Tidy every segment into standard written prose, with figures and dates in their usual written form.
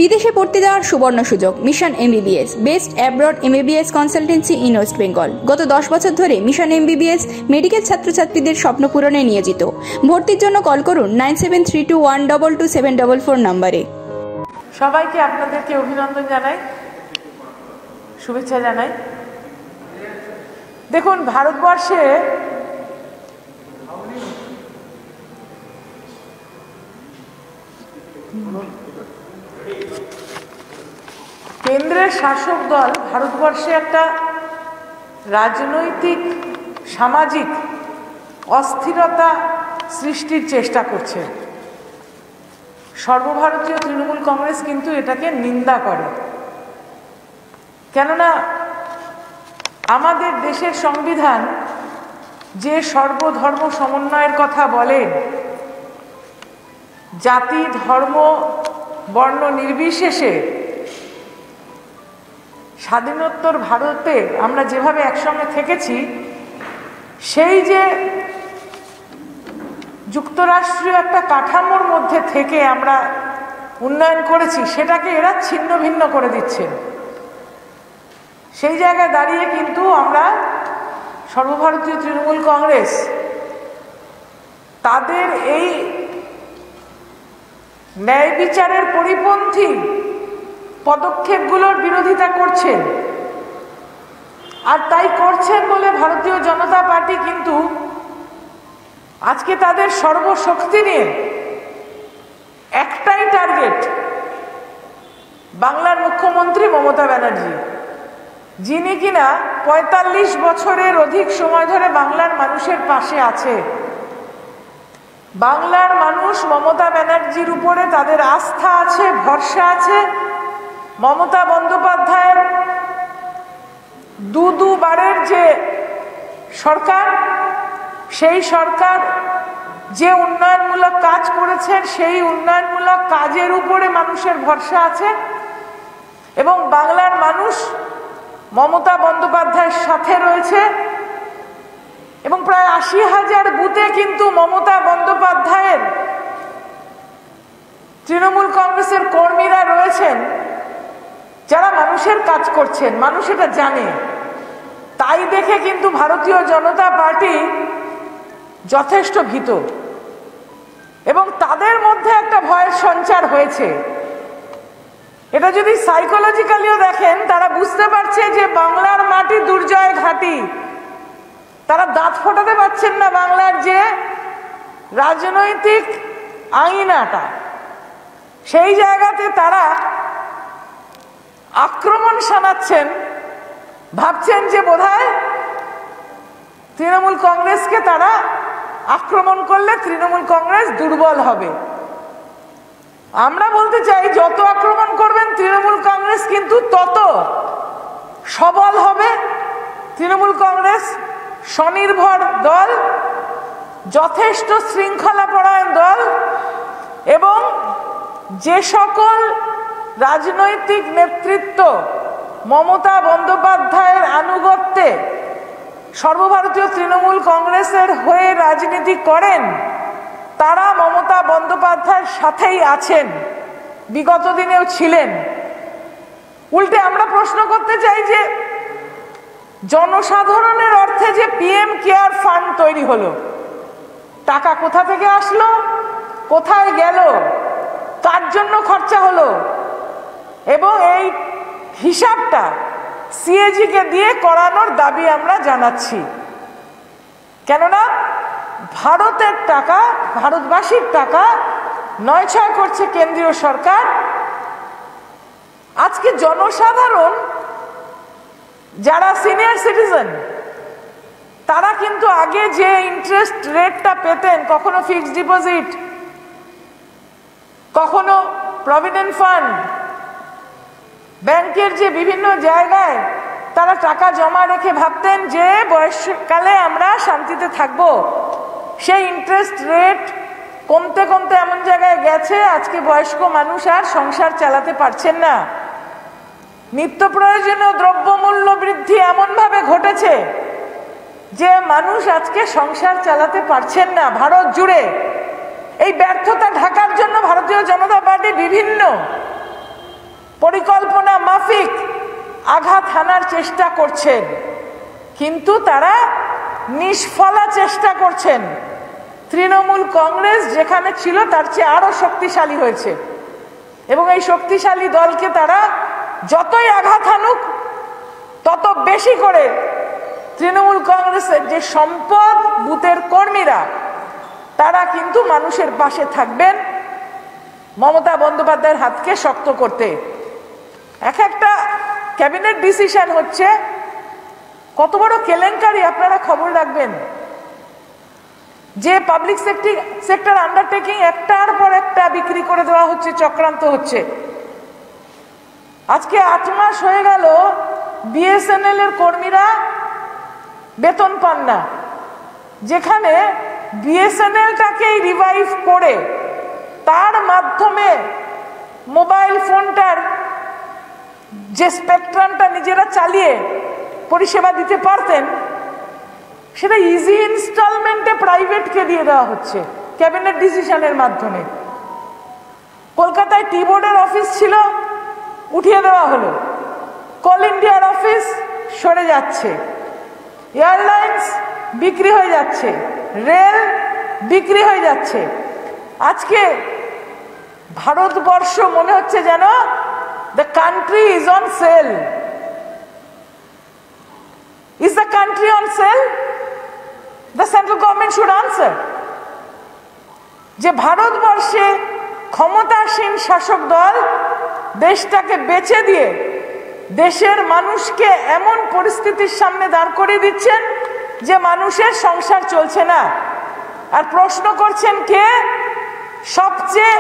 বিদেশে পড়তে যাওয়ার সুবর্ণ সুযোগ। Mission MBBS, best abroad MBBS consultancy in West Bengal. গত 10 বছর ধরে মিশন এমবিবিএস মেডিকেল ছাত্রছাত্রীদের স্বপ্ন পূরণে নিয়োজিত। ভর্তির জন্য কল করুন 9732122744 নম্বরে। সবাইকে আপনাদেরকে অভিনন্দন জানাই, শুভেচ্ছা জানাই। দেখুন, ভারতবর্ষে কেন্দ্রের শাসক দল ভারতবর্ষে একটা রাজনৈতিক সামাজিক অস্থিরতা সৃষ্টির চেষ্টা করছে। সর্বভারতীয় তৃণমূল কংগ্রেস কিন্তু এটাকে নিন্দা করে, কেননা আমাদের দেশের সংবিধান যে সর্বধর্ম সমন্বয়ের কথা বলে, জাতি ধর্ম বর্ণ নির্বিশেষে স্বাধীনোত্তর ভারতে আমরা যেভাবে একসঙ্গে থেকেছি, সেই যে যুক্তরাষ্ট্রীয় একটা কাঠামোর মধ্যে থেকে আমরা উন্নয়ন করেছি, সেটাকে এরা ছিন্ন ভিন্ন করে দিচ্ছে। সেই জায়গায় দাঁড়িয়ে কিন্তু আমরা সর্বভারতীয় তৃণমূল কংগ্রেস তাদের এই ন্যায় বিচারের পরিপন্থী পদক্ষেপগুলোর বিরোধিতা করছেন। আর তাই করছেন বলে ভারতীয় জনতা পার্টি কিন্তু আজকে তাদের সর্বশক্তি নিয়ে একটাই টার্গেট, বাংলার মুখ্যমন্ত্রী মমতা ব্যানার্জি, যিনি কিনা ৪৫ বছরের অধিক সময় ধরে বাংলার মানুষের পাশে আছে। বাংলার মানুষ মমতা ব্যানার্জির উপরে তাদের আস্থা আছে, ভরসা আছে। মমতা বন্দ্যোপাধ্যায়ের দুবারের যে সরকার, সেই সরকার যে উন্নয়নমূলক কাজ করেছেন, সেই উন্নয়নমূলক কাজের উপরে মানুষের ভরসা আছে। এবং বাংলার মানুষ মমতা বন্দ্যোপাধ্যায়ের সাথে রয়েছে। এবং প্রায় ৮০,০০০ বুথে কিন্তু মমতা বন্দ্যোপাধ্যায়ের তৃণমূল কংগ্রেসের কর্মীরা রয়েছেন, যারা মানুষের কাজ করছেন। মানুষ এটা জানে। তাই দেখে কিন্তু ভারতীয় জনতা পার্টি যথেষ্ট ভীত, এবং তাদের মধ্যে একটা ভয়ের সঞ্চার হয়েছে। এটা যদি সাইকোলজিক্যালিও দেখেন, তারা বুঝতে পারছে যে বাংলার মাটি দুর্জয় ঘাঁটি। তারা দাঁত ফোটাতে পারছেন না বাংলার যে রাজনৈতিক আঙিনাটা, সেই জায়গাতে তারা আক্রমণ শানাচ্ছেন। ভাবছেন যে বোধহয় তৃণমূল কংগ্রেসকে তারা আক্রমণ করলে তৃণমূল কংগ্রেস দুর্বল হবে। আমরা বলতে চাই, যত আক্রমণ করবেন তৃণমূল কংগ্রেস কিন্তু তত সবল হবে। তৃণমূল কংগ্রেস স্বনির্ভর দল, যথেষ্ট শৃঙ্খলাপরায়ণ দল, এবং যে সকল রাজনৈতিক নেতৃত্ব মমতা বন্দ্যোপাধ্যায়ের আনুগত্যে সর্বভারতীয় তৃণমূল কংগ্রেসের হয়ে রাজনীতি করেন, তারা মমতা বন্দ্যোপাধ্যায়ের সাথেই আছেন, বিগত দিনেও ছিলেন। উল্টে আমরা প্রশ্ন করতে চাই যে জনসাধারণের অর্থে যে পিএম কেয়ার ফান্ড তৈরি হলো, টাকা কোথা থেকে আসলো, কোথায় গেল, কার জন্য খরচা হলো, এবং এই হিসাবটা সিএজি কে দিয়ে করানোর দাবি আমরা জানাচ্ছি। কেননা ভারতের টাকা, ভারতবাসীর টাকা নয়ছয় করছে কেন্দ্রীয় সরকার। আজকে জনসাধারণ যারা সিনিয়র সিটিজেন, তারা কিন্তু আগে যে ইন্টারেস্ট রেটটা পেতেন, কখনো ফিক্সড ডিপোজিট, কখনো প্রভিডেন্ট ফান্ড, ব্যাংকের যে বিভিন্ন জায়গায় তারা টাকা জমা রেখে ভাবতেন যে বয়সকালে আমরা শান্তিতে থাকব, সেই ইন্টারেস্ট রেট কমতে কমতে এমন জায়গায় গেছে আজকে বয়স্ক মানুষ আর সংসার চালাতে পারছেন না। নিত্য প্রয়োজনীয় দ্রব্যমূল্য বৃদ্ধি এমনভাবে ঘটেছে যে মানুষ আজকে সংসার চালাতে পারছেন না ভারত জুড়ে। এই ব্যর্থতা ঢাকার জন্য ভারতীয় জনতা পার্টি বিভিন্ন পরিকল্পনা মাফিক আঘাত হানার চেষ্টা করছেন, কিন্তু তারা নিষ্ফলা চেষ্টা করছেন। তৃণমূল কংগ্রেস যেখানে ছিল তার চেয়ে আরো শক্তিশালী হয়েছে, এবং এই শক্তিশালী দলকে তারা যতই আঘাত হানুক তত বেশি করে তৃণমূল কংগ্রেসের যে সম্পদ বুথের কর্মীরা তারা কিন্তু মানুষের পাশে থাকবেন মমতা বন্দ্যোপাধ্যায়ের হাতকে শক্ত করতে। এক একটা ক্যাবিনেট ডিসিশন হচ্ছে, কত বড় কেলেঙ্কারি আপনারা খবর রাখবেন। যে পাবলিক সেক্টর আন্ডারটেকিং একটার পর একটা বিক্রি করে দেওয়া হচ্ছে, চক্রান্ত হচ্ছে। আজকে 8 মাস হয়ে গেল বিএসএনএল এর কর্মীরা বেতন পান না, যেখানে বিএসএনএলটাকেই রিভাইভ করে তার মাধ্যমে মোবাইল ফোনটার যে স্পেকট্রামটা নিজেরা চালিয়ে পরিষেবা দিতে পারতেন, সেটা ইজি ইনস্টলমেন্টে প্রাইভেটকে দিয়ে দেওয়া হচ্ছে ক্যাবিনেট ডিসিশনের মাধ্যমে। কলকাতায় টি বোর্ডের অফিস ছিল, উঠিয়ে দেওয়া হলো। কোল ইন্ডিয়ার অফিস সরে যাচ্ছে, এয়ারলাইন্স বিক্রি হয়ে যাচ্ছে, রেল বিক্রি হয়ে যাচ্ছে। আজকে ভারতবর্ষ মনে হচ্ছে যেন the country is on sell. Is the country on sell? The central government should answer. যে ভারতবর্ষে ক্ষমতাসীন শাসক দল দেশটাকে বেচে দিয়ে দেশের মানুষকে এমন পরিস্থিতির সামনে দাঁড় করিয়ে দিচ্ছেন যে মানুষের সংসার চলছে না। আর প্রশ্ন করছেন কে সবচেয়ে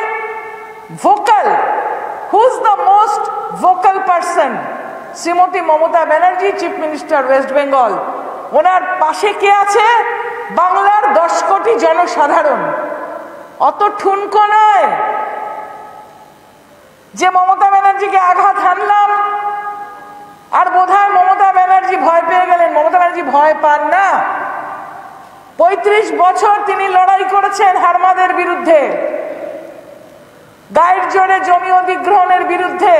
vocal, who's the most vocal person? Shrimati Mamata Banerjee, chief minister West Bengal. ওনার পাশে কে আছে? বাংলার 10 কোটি জনসাধারণ। অত ঠুনকো নয় যে মমতা ব্যানার্জিকে আঘাত হানলাম আর বোধহয় মমতা ব্যানার্জি ভয় পেয়ে গেলেন। মমতা ব্যানার্জি ভয় পান না। 35 বছর তিনি লড়াই করেছেন হারমাদের বিরুদ্ধে, গায়ের জোরে জমি অধিগ্রহণের বিরুদ্ধে,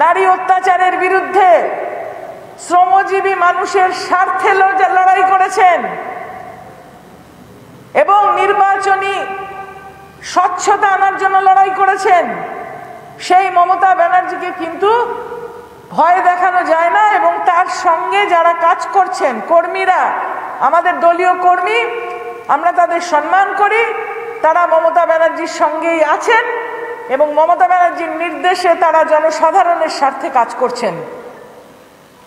নারী অত্যাচারের বিরুদ্ধে, শ্রমজীবী মানুষের স্বার্থে লড়াই করেছেন এবং নির্বাচনী স্বচ্ছতা আনার জন্য লড়াই করেছেন। সেই মমতা ব্যানার্জিকে কিন্তু ভয় দেখানো যায় না। এবং তার সঙ্গে যারা কাজ করছেন কর্মীরা, আমাদের দলীয় কর্মী, আমরা তাদের সম্মান করি। তারা মমতা ব্যানার্জির সঙ্গেই আছেন এবং মমতা ব্যানার্জির নির্দেশে তারা জনসাধারণের স্বার্থে কাজ করছেন।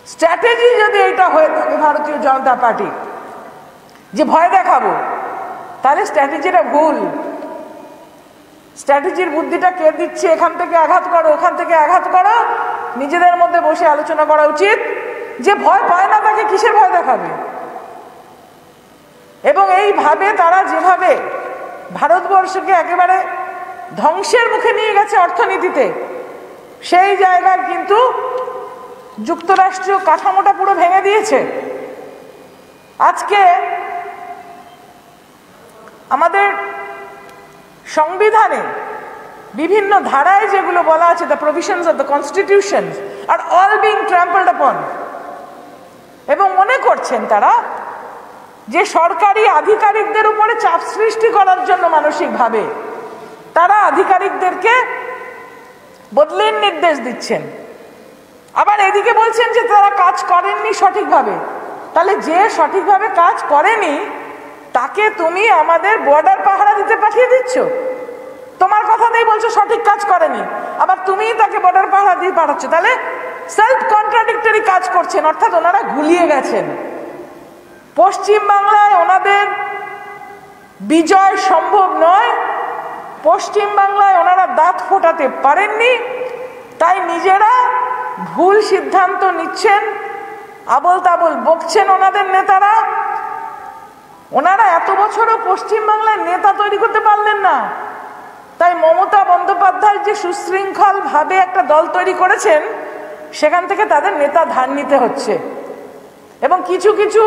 স্ট্র্যাটেজি যদি এটা হয়ে থাকে ভারতীয় জনতা পার্টি যে ভয় দেখাবো, তাহলে স্ট্র্যাটেজিটা ভুল। স্ট্র্যাটেজির বুদ্ধিটা কে দিচ্ছে? এখান থেকে আঘাত করো, ওখান থেকে আঘাত করো। নিজেদের মধ্যে বসে আলোচনা করা উচিত যে ভয় পায় না তাকে কিসের ভয় দেখাবে। এবং এইভাবে তারা যেভাবে ভারতবর্ষকে একেবারে ধ্বংসের মুখে নিয়ে গেছে অর্থনীতিতে, সেই জায়গায় কিন্তু যুক্তরাষ্ট্রীয় কাঠামোটা পুরো ভেঙে দিয়েছে। আজকে আমাদের সংবিধানে বিভিন্ন ধারায় যেগুলো বলা আছে, the provisions of the constitution are all being trampled upon, এবং মনে করছেন তারা যে সরকারি আধিকারিকদের উপরে চাপ সৃষ্টি করার জন্য মানসিকভাবে তারা আধিকারিকদেরকে বদলের নির্দেশ দিচ্ছেন। আবার এদিকে বলছেন যে তারা কাজ করেননি সঠিকভাবে। তাহলে যে সঠিকভাবে কাজ করেনি তাকে তুমি আমাদের বর্ডার পাহারা দিতে পাঠিয়ে দিচ্ছ। তোমার কথাতেই বলছো সঠিক কাজ করেনি, আবার তুমি তাকে বর্ডার পাহারা দিয়ে পাঠাচ্ছ। তাহলে সেলফ কন্ট্রাডিক্টরি কাজ করছেন, অর্থাৎ ওনারা গুলিয়ে গেছেন। পশ্চিম বাংলায় ওনাদের বিজয় সম্ভব নয়, পশ্চিম বাংলায় ওনারা দাঁত ফোটাতে পারেননি, তাই নিজেরা ভুল সিদ্ধান্ত নিচ্ছেন, আবল তাবল বকছেন ওনাদের নেতারা। ওনারা এত বছরও পশ্চিম বাংলায় নেতা তৈরি করতে পারলেন না, তাই মমতা বন্দ্যোপাধ্যায় যে সুশৃঙ্খল ভাবে একটা দল তৈরি করেছেন সেখান থেকে তাদের নেতা ধার নিতে হচ্ছে। এবং কিছু কিছু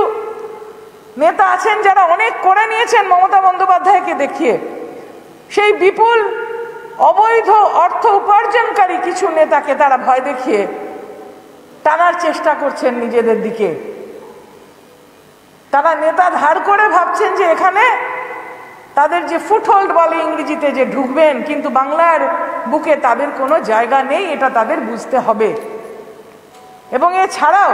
নেতা আছেন যারা অনেক করে নিয়েছেন মমতা বন্দ্যোপাধ্যায়কে দেখিয়ে। সেই বিপুল অবৈধ অর্থ উপার্জনকারী কিছু কিছু নেতাকে তারা ভয় দেখিয়ে টানার চেষ্টা করছেন নিজেদের দিকে। তারা নেতা ধার করে ভাবছেন যে এখানে তাদের যে ফুটহোল্ড বলে ইংরেজিতে, যে ঢুকবেন, কিন্তু বাংলার বুকে তাদের কোনো জায়গা নেই, এটা তাদের বুঝতে হবে। এবং এছাড়াও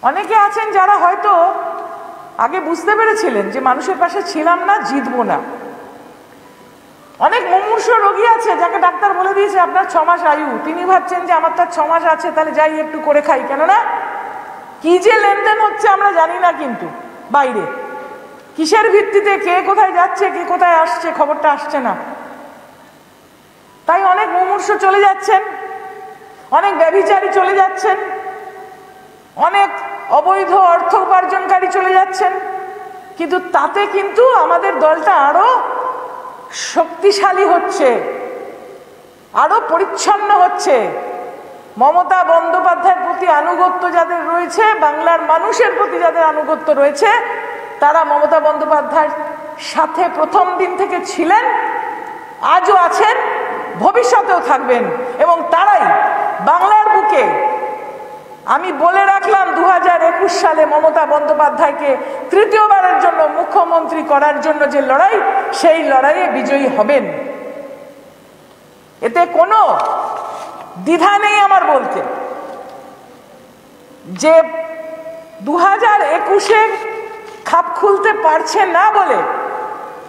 অনেকে আছেন যারা হয়তো আগে বুঝতে পেরেছিলেন যে মানুষের পাশে ছিলাম না, জিতবো না। অনেক মুমূর্ষ রোগী আছে যাকে ডাক্তার বলে দিয়েছে আপনার 6 মাস আয়ু, তিনি ভাবছেন যে আমার তো 6 মাস আছে, তাহলে যাই একটু করে খাই। কেননা কি যে লেনদেন হচ্ছে আমরা জানি না, কিন্তু বাইরে কিসের ভিত্তিতে কে কোথায় যাচ্ছে, কে কোথায় আসছে, খবরটা আসছে না। তাই অনেক মুমূর্ষ চলে যাচ্ছেন, অনেক ব্যভিচারী চলে যাচ্ছেন, অনেক অবৈধ অর্থ উপার্জনকারী চলে যাচ্ছেন, কিন্তু তাতে কিন্তু আমাদের দলটা আরো শক্তিশালী হচ্ছে, আরো পরিচ্ছন্ন হচ্ছে। মমতা বন্দ্যোপাধ্যায়ের প্রতি আনুগত্য যাদের রয়েছে, বাংলার মানুষের প্রতি যাদের আনুগত্য রয়েছে, তারা মমতা বন্দ্যোপাধ্যায়ের সাথে প্রথম দিন থেকে ছিলেন, আজও আছেন, ভবিষ্যতেও থাকবেন। এবং তারাই বাংলার বুকে, আমি বলে রাখলাম 2021 সালে মমতা বন্দ্যোপাধ্যায়কে তৃতীয়বারের জন্য মুখ্যমন্ত্রী করার জন্য যে লড়াই, সেই লড়াইয়ে বিজয়ী হবেন। এতে কোনো দ্বিধা নেই আমার বলতে, যে 2021-এ খাপ খুলতে পারছে না বলে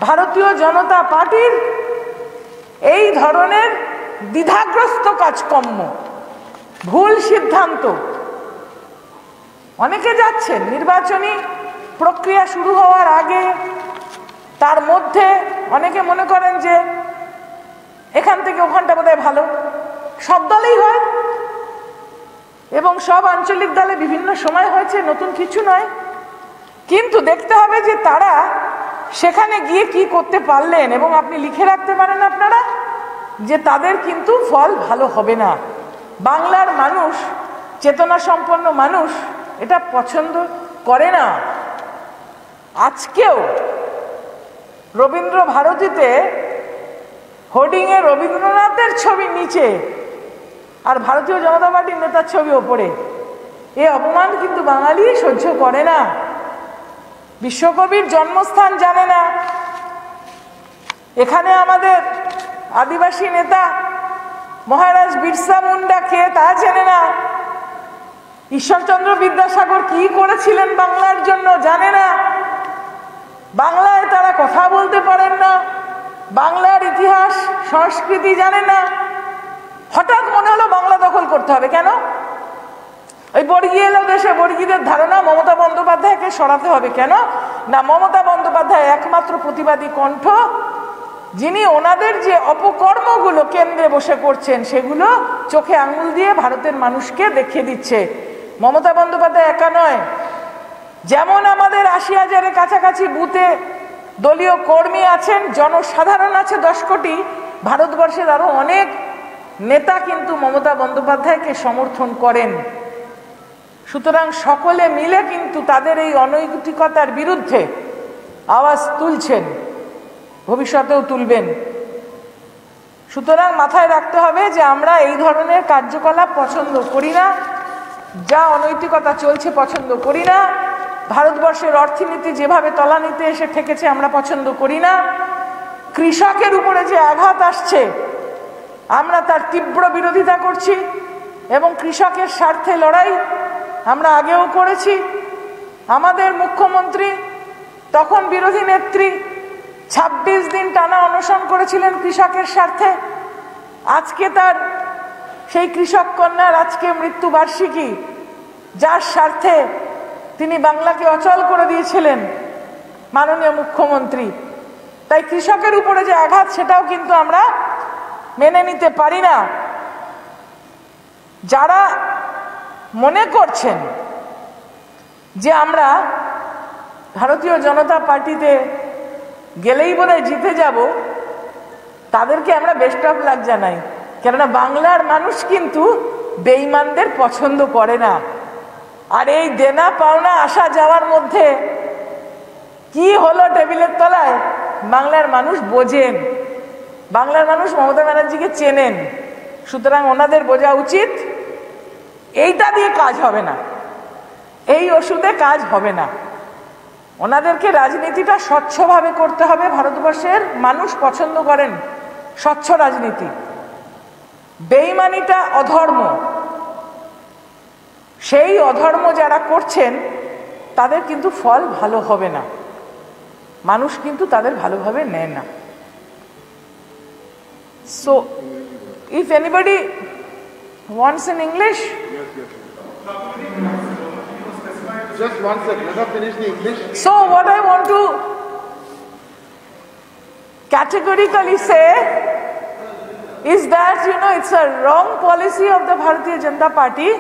ভারতীয় জনতা পার্টির এই ধরনের দ্বিধাগ্রস্ত কাজকর্ম, ভুল সিদ্ধান্ত, অনেকে যাচ্ছেন নির্বাচনী প্রক্রিয়া শুরু হওয়ার আগে, তার মধ্যে অনেকে মনে করেন যে এখান থেকে ওখানটা বোধহয় ভালো। সব দলেই হয় এবং সব আঞ্চলিক দলে বিভিন্ন সময় হয়েছে, নতুন কিছু নয়। কিন্তু দেখতে হবে যে তারা সেখানে গিয়ে কি করতে পারলেন, এবং আপনি লিখে রাখতে পারেন আপনারা যে তাদের কিন্তু ফল ভালো হবে না। বাংলার মানুষ, চেতনা সম্পন্ন মানুষ, এটা পছন্দ করে না। আজকেও রবীন্দ্র ভারতীতে হোর্ডিংয়ে রবীন্দ্রনাথের ছবি নিচে আর ভারতীয় জনতা পার্টির নেতার ছবি ওপরে, এ অপমান কিন্তু বাঙালি সহ্য করে না। বিশ্বকবির জন্মস্থান জানে না, এখানে আমাদের আদিবাসী নেতা মহারাজ বিরসা মুন্ডা কে তা জানে না, ঈশ্বরচন্দ্র বিদ্যাসাগর কি করেছিলেন বাংলার জন্য জানে না, বাংলায় তারা কথা বলতে পারেন না, বাংলার ইতিহাস সংস্কৃতি জানে না। হঠাৎ মনে হলো বাংলা দখল করতে হবে। কেন? ওই বর্গী এলো দেশে, বর্গীদের ধারণা মমতা বন্দ্যোপাধ্যায়কে সরাতে হবে। কেন না, মমতা বন্দ্যোপাধ্যায় একমাত্র প্রতিবাদী কণ্ঠ, যিনি ওনাদের যে অপকর্মগুলো কেন্দ্রে বসে করছেন সেগুলো চোখে আঙুল দিয়ে ভারতের মানুষকে দেখিয়ে দিচ্ছে। মমতা বন্দ্যোপাধ্যায় একা নয়, যেমন আমাদের 80,000-এর কাছাকাছি বুথে দলীয় কর্মী আছেন, জনসাধারণ আছে 10 কোটি, ভারতবর্ষের আরো অনেক নেতা কিন্তু মমতা বন্দ্যোপাধ্যায়কে সমর্থন করেন। সুতরাং সকলে মিলে কিন্তু তাদের এই অনৈতিকতার বিরুদ্ধে আওয়াজ তুলছেন, ভবিষ্যতেও তুলবেন। সুতরাং মাথায় রাখতে হবে যে আমরা এই ধরনের কার্যকলাপ পছন্দ করি না, যা অনৈতিকতা চলছে পছন্দ করি না, ভারতবর্ষের অর্থনীতি যেভাবে তলানিতে এসে ঠেকেছে আমরা পছন্দ করি না, কৃষকের উপরে যে আঘাত আসছে আমরা তার তীব্র বিরোধিতা করছি, এবং কৃষকের স্বার্থে লড়াই আমরা আগেও করেছি। আমাদের মুখ্যমন্ত্রী, তখন বিরোধী নেত্রী, 26 দিন টানা অনশন করেছিলেন কৃষকের স্বার্থে। আজকে তার সেই কৃষক কন্যার আজকে মৃত্যুবার্ষিকী, যার স্বার্থে তিনি বাংলাকে অচল করে দিয়েছিলেন মাননীয় মুখ্যমন্ত্রী। তাই কৃষকের উপরে যে আঘাত, সেটাও কিন্তু আমরা মেনে নিতে পারি না। যারা মনে করছেন যে আমরা ভারতীয় জনতা পার্টিতে গেলেই বোধহয় জিতে যাব, তাদেরকে আমরা বেস্ট অফ লাক জানাই। কেননা বাংলার মানুষ কিন্তু বেঈমানদের পছন্দ করে না। আর এই দেনা পাওনা আসা যাওয়ার মধ্যে কি হলো টেবিলের তলায়, বাংলার মানুষ বোঝেন। বাংলার মানুষ মমতা ব্যানার্জিকে চেনেন, সুতরাং ওনাদের বোঝা উচিত এইটা দিয়ে কাজ হবে না, এই ওষুধে কাজ হবে না। ওনাদেরকে রাজনীতিটা স্বচ্ছভাবে করতে হবে। ভারতবর্ষের মানুষ পছন্দ করেন স্বচ্ছ রাজনীতি। বেঈমানিটা অধর্ম, সেই অধর্ম যারা করছেন তাদের কিন্তু ফল ভালো হবে না, মানুষ কিন্তু তাদের ভালোভাবে নেয় না। So if anybody wants in English, just one second, let us finish the English. So what I want to categorically say is that, you know, it's a wrong policy of the Bharatiya Janata Party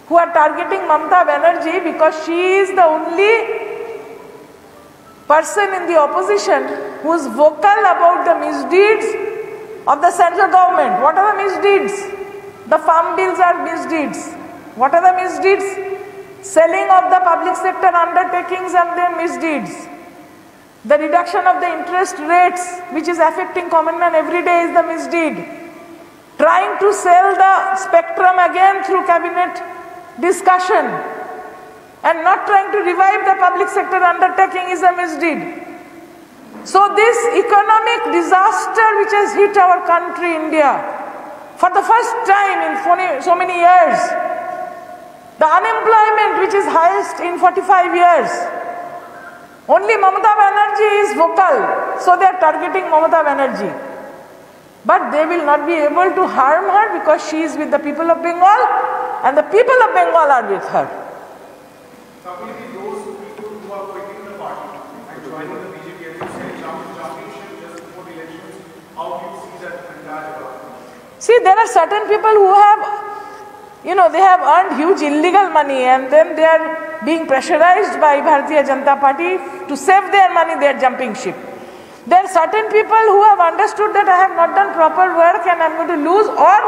who are targeting Mamata Banerjee because she is the only person in the opposition who is vocal about the misdeeds of the central government. What are the misdeeds? The farm bills are misdeeds. What are the misdeeds? Selling of the public sector undertakings and their misdeeds. The reduction of the interest rates, which is affecting common man every day, is the misdeed. Trying to sell the spectrum again through cabinet discussion and not trying to revive the public sector undertaking is a misdeed. So this economic disaster which has hit our country, India, for the first time in so many years, the unemployment which is highest in 45 years, only Mamata Banerjee is vocal, so they are targeting Mamata Banerjee. But they will not be able to harm her because she is with the people of Bengal and the people of Bengal are with her. Suppose those people who are quitting the party and joining the BJP, as you said, jumping ship just before the elections, how do you see that entire development? See, there are certain people who have, you know, they have earned huge illegal money and then they are being pressurized by Bharatiya Janata Party to save their money, they are jumping ship. There are certain people who have understood that I have not done proper work and I am going to lose, or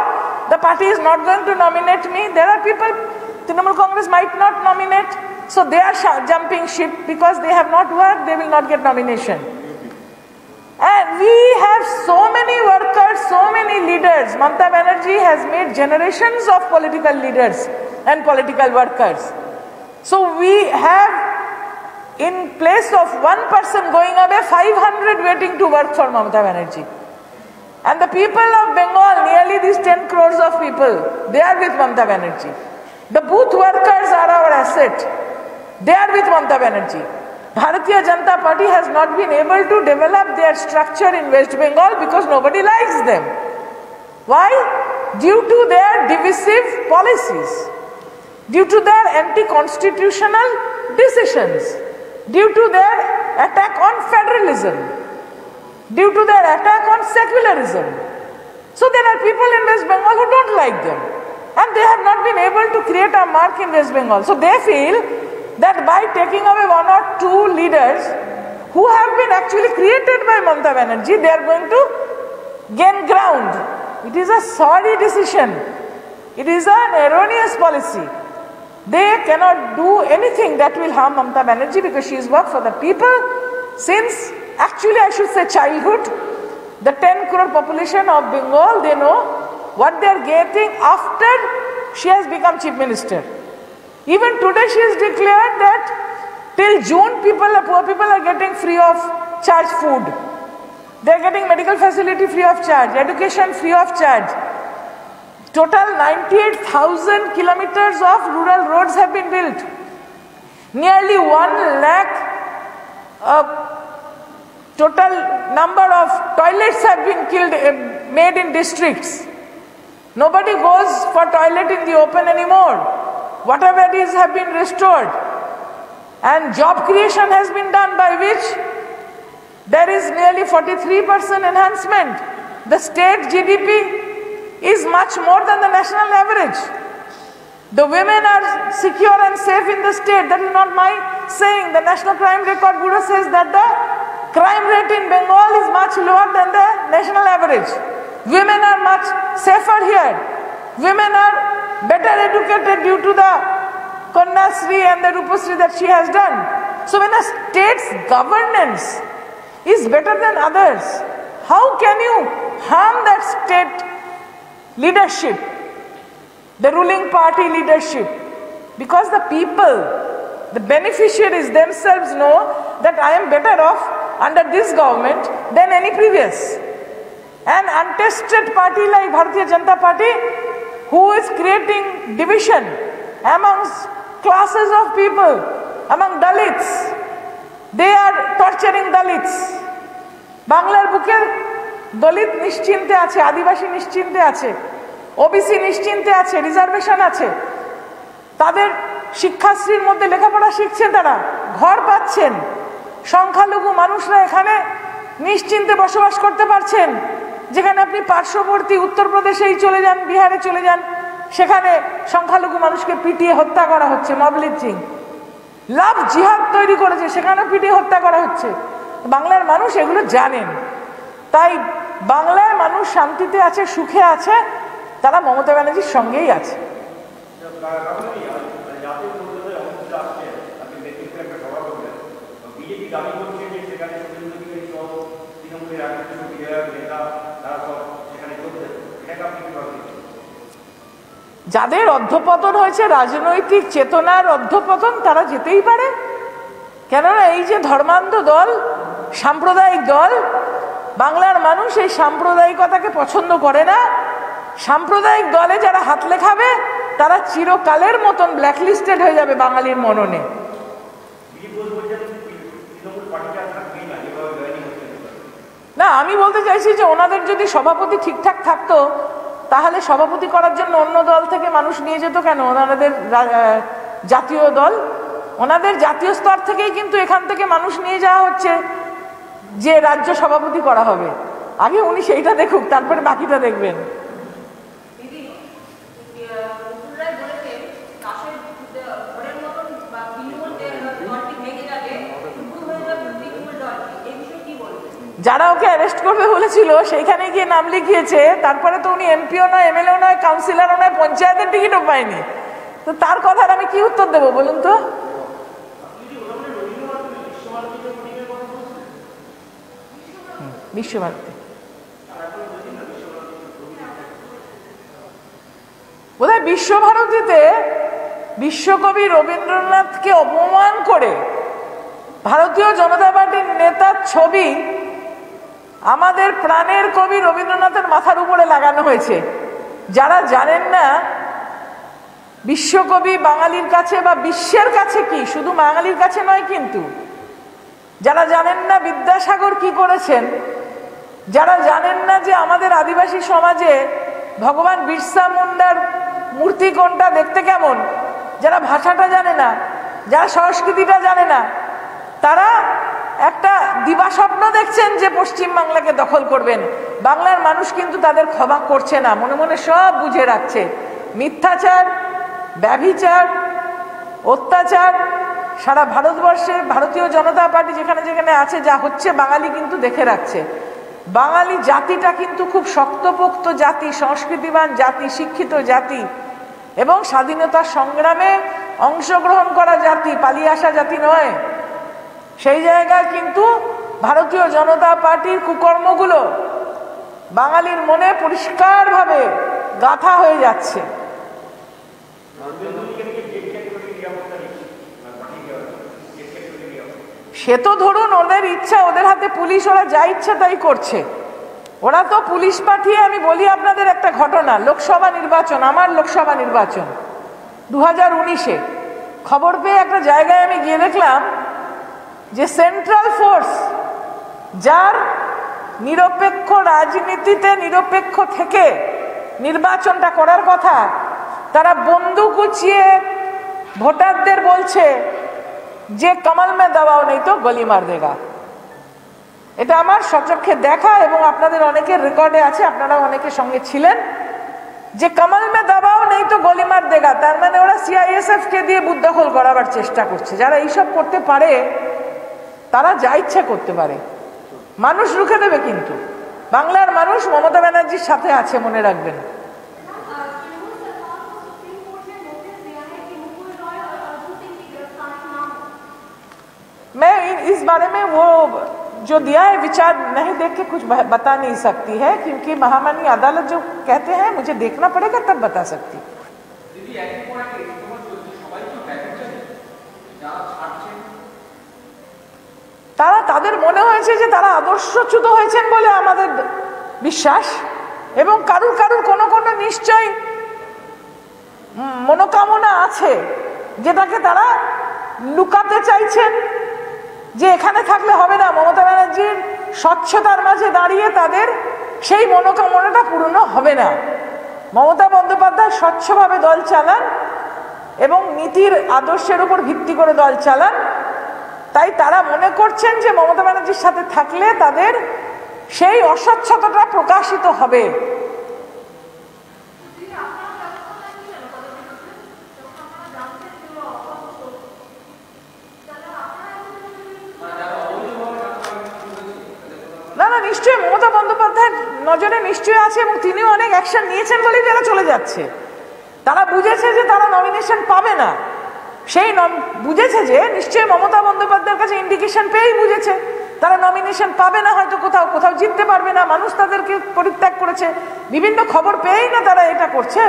the party is not going to nominate me. There are people, Trinamool Congress might not nominate, so they are jumping ship because they have not worked, they will not get nomination. And we have so many workers, so many leaders. Mamata Banerjee has made generations of political leaders and political workers. So we have, in place of one person going away, 500 waiting to work for Mamata Banerjee. And the people of Bengal, nearly these 10 crores of people, they are with Mamata Banerjee. The booth workers are our asset. They are with Mamata Banerjee. Bharatiya Janata Party has not been able to develop their structure in West Bengal because nobody likes them. Why? Due to their divisive policies, due to their anti-constitutional decisions, due to their attack on federalism, due to their attack on secularism. So there are people in West Bengal who don't like them and they have not been able to create a mark in West Bengal. So they feel that by taking away one or two leaders who have been actually created by Mamata Banerjee, they are going to gain ground. It is a sorry decision. It is an erroneous policy. They cannot do anything that will harm Mamata Banerjee because she has worked for the people since, actually I should say childhood. The 10 crore population of Bengal, they know what they are getting after she has become Chief Minister. Even today she has declared that till June poor people are getting free of charge food. They are getting medical facility free of charge, education free of charge. Total 98,000 kilometers of rural roads have been built. Nearly 1 lakh total number of toilets have been made in districts. Nobody goes for toilet in the open anymore. Water bodies have been restored. And job creation has been done, by which there is nearly 43% enhancement. The state GDP is much more than the national average. The women are secure and safe in the state. That is not my saying. The National Crime Record Bureau says that the crime rate in Bengal is much lower than the national average. Women are much safer here. Women are better educated due to the Kanyasri and the Rupasri that she has done. So when a state's governance is better than others, How can you harm that state leadership, the ruling party leadership? Because the people, the beneficiaries themselves know that I am better off under this government than any previous. An untested party like Bharatiya Janata Party, who is creating division amongst classes of people, among Dalits. They are torturing Dalits. Banglar buke Dalit নিশ্চিন্তে আছে, আদিবাসী নিশ্চিন্তে আছে, OBC নিশ্চিন্তে আছে, reservation আছে। তাদের শিক্ষাশ্রীর মধ্যে লেখাপড়া শিখছেন, তারা ঘর পাচ্ছেন। সংখ্যালঘু মানুষরা এখানে নিশ্চিন্তে বসবাস করতে পারছেন। যেখানে আপনি পার্শ্ববর্তী উত্তরপ্রদেশেই চলে যান, বিহারে চলে যান, সেখানে সংখ্যালঘু মানুষকে পিটিয়ে হত্যা করা হচ্ছে, মব লিঞ্চিং। লাভ জিহাদ তৈরি করেছে, সেখানে পিটিয়ে হত্যা করা হচ্ছে। বাংলার মানুষ এগুলো জানেন। তাই বাংলার মানুষ শান্তিতে আছে, সুখে আছে, তারা মমতা ব্যানার্জির সঙ্গেই আছে। যাদের অধঃপতন হয়েছে, রাজনৈতিক চেতনার অধঃপতন, তারা যেতেই পারে। কেননা এই যে ধর্মান্ধ দল, সাম্প্রদায়িক দল, বাংলার মানুষ এই সাম্প্রদায়িকতাকে পছন্দ করে না। সাম্প্রদায়িক দলে যারা হাত লেখাবে তারা চিরকালের মতন ব্ল্যাকলিস্টেড হয়ে যাবে বাঙালির মননে। না, আমি বলতে চাইছি যে ওনাদের যদি সভাপতি ঠিকঠাক থাকতো তাহলে সভাপতি করার জন্য অন্য দল থেকে মানুষ নিয়ে যেত কেন? ওনাদের জাতীয় দল, ওনাদের জাতীয় স্তর থেকেই কিন্তু এখান থেকে মানুষ নিয়ে যাওয়া হচ্ছে যে রাজ্য সভাপতি করা হবে। আগে উনি সেইটা দেখুক, তারপরে বাকিটা দেখবেন। যারা ওকে অ্যারেস্ট করবে বলেছিল সেইখানে গিয়ে নাম লিখিয়েছে, তারপরে তো উনি এমপিও নয়, এমএলএও নয়, কাউন্সিলরও নয়, পঞ্চায়েতের টিকিটও পায়নি। তো তার কথার আমি কি উত্তর দেবো বলুন তো? বিশ্বভারতী বোধহয় বিশ্বভারতীতে বিশ্বকবি রবীন্দ্রনাথকে অপমান করে ভারতীয় জনতা পার্টির নেতার ছবি আমাদের প্রাণের কবি রবীন্দ্রনাথের মাথার উপরে লাগানো হয়েছে। যারা জানেন না বিশ্বকবি বাঙালির কাছে বা বিশ্বের কাছে কি, শুধু বাঙালির কাছে নয় কিন্তু, যারা জানেন না বিদ্যাসাগর কি করেছেন, যারা জানেন না যে আমাদের আদিবাসী সমাজে ভগবান বিরসা মুন্ডার মূর্তি কোনটা, দেখতে কেমন, যারা ভাষাটা জানে না, যারা সংস্কৃতিটা জানে না, তারা একটা দিবাস্বপ্ন দেখছেন যে পশ্চিম বাংলাকে দখল করবেন। বাংলার মানুষ কিন্তু তাদের ক্ষমা করছে না, মনে মনে সব বুঝে রাখছে। মিথ্যাচার, ব্যভিচার, অত্যাচার সারা ভারতবর্ষে ভারতীয় জনতা পার্টি যেখানে যেখানে আছে যা হচ্ছে বাঙালি কিন্তু দেখে রাখছে। বাঙালি জাতিটা কিন্তু খুব শক্তপোক্ত জাতি, সংস্কৃতিবান জাতি, শিক্ষিত জাতি এবং স্বাধীনতা সংগ্রামে অংশগ্রহণ করা জাতি, পালিয়ে আসা জাতি নয়। সেই জায়গায় কিন্তু ভারতীয় জনতা পার্টির কুকর্মগুলো বাঙালির মনে পরিষ্কারভাবে গাঁথা হয়ে যাচ্ছে। সে তো ধরুন ওদের ইচ্ছা, ওদের হাতে পুলিশ, ওরা যা ইচ্ছা তাই করছে। ওরা তো পুলিশ পাঠিয়ে, আমি বলি আপনাদের একটা ঘটনা, লোকসভা নির্বাচন, আমার লোকসভা নির্বাচন 2019-এ খবর পেয়ে একটা জায়গায় আমি গিয়ে দেখলাম যে সেন্ট্রাল ফোর্স, যার নিরপেক্ষ রাজনীতিতে নিরপেক্ষ থেকে নির্বাচনটা করার কথা, তারা বন্দুক উঁচিয়ে ভোটারদের বলছে যে কমল মে দাবাও নেই তো গলি মার দেগা। এটা আমার সচক্ষে দেখা এবং আপনাদের অনেকের রেকর্ডে আছে, আপনারা অনেকের সঙ্গে ছিলেন, যে কমল মে দাবাও নেই তো গলি মার দেগা। তার মানে ওরা সিআইএসএফ কে দিয়ে বুথ দখল করাবার চেষ্টা করছে। যারা এইসব করতে পারে তারা যা ইচ্ছা করতে পারে, মানুষ রুখে দেবে। কিন্তু বাংলার মানুষ মমতা ব্যানার্জির সাথে আছে, মনে রাখবেন। मैं इस बारे में वो जो दिया है विचार नहीं देख के कुछ बता नहीं सकती है, क्योंकि महामान्य अदालत जो कहते हैं मुझे देखना पड़ेगा तब बता सकती। তারা তাদের মনে হয়েছে যে তারা আদর্শচ্যুত হয়েছেন বলে আমাদের বিশ্বাস, এবং কারুর কারুর কোনো কোনো নিশ্চয় মনোকামনা আছে যেটাকে তারা লুকাতে চাইছেন, যে এখানে থাকলে হবে না, মমতা ব্যানার্জির স্বচ্ছতার মাঝে দাঁড়িয়ে তাদের সেই মনোকামনাটা পূর্ণ হবে না। মমতা বন্দ্যোপাধ্যায় স্বচ্ছভাবে দল চালান এবং নীতির আদর্শের উপর ভিত্তি করে দল চালান, তাই তারা মনে করছেন যে মমতা ব্যানার্জির সাথে থাকলে তাদের সেই অস্বচ্ছতাটা প্রকাশিত হবে। না না, নিশ্চয়ই মমতা বন্দ্যোপাধ্যায়ের নজরে নিশ্চয়ই আছে, এবং তিনিও অনেক অ্যাকশন নিয়েছেন বলেই তারা চলে যাচ্ছে। তারা বুঝেছে যে তারা নমিনেশন পাবে না, সেই বুঝেছে যে নিশ্চয়ই মমতা বন্দ্যোপাধ্যায়ের কাছে ইন্ডিকেশন পেয়েই বুঝেছে তারা নমিনেশন পাবে না, হয়তো কোথাও কোথাও জিততে পারবে না, মানুষ তাদেরকে পরিত্যাগ করেছে, বিভিন্ন খবর পেয়েই না তারা এটা করছে।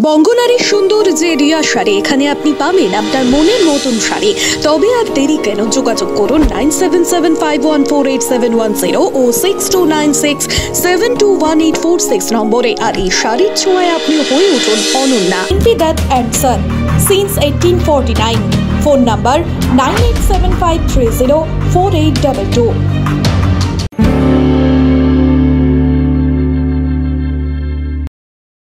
বঙ্গনারীর সুন্দর যে রিয়া শাড়ি, এখানে আপনি পাবেন আপনার মনের মতন শাড়ি। তবে আর দেরি কেন, যোগাযোগ করুন 9775148710 ও 6296721846 নম্বরে। আর এই শাড়ির ছোঁয়ায় আপনি হয়ে উঠুন Ananya. That and Son since 1849. Phone number 9875304822.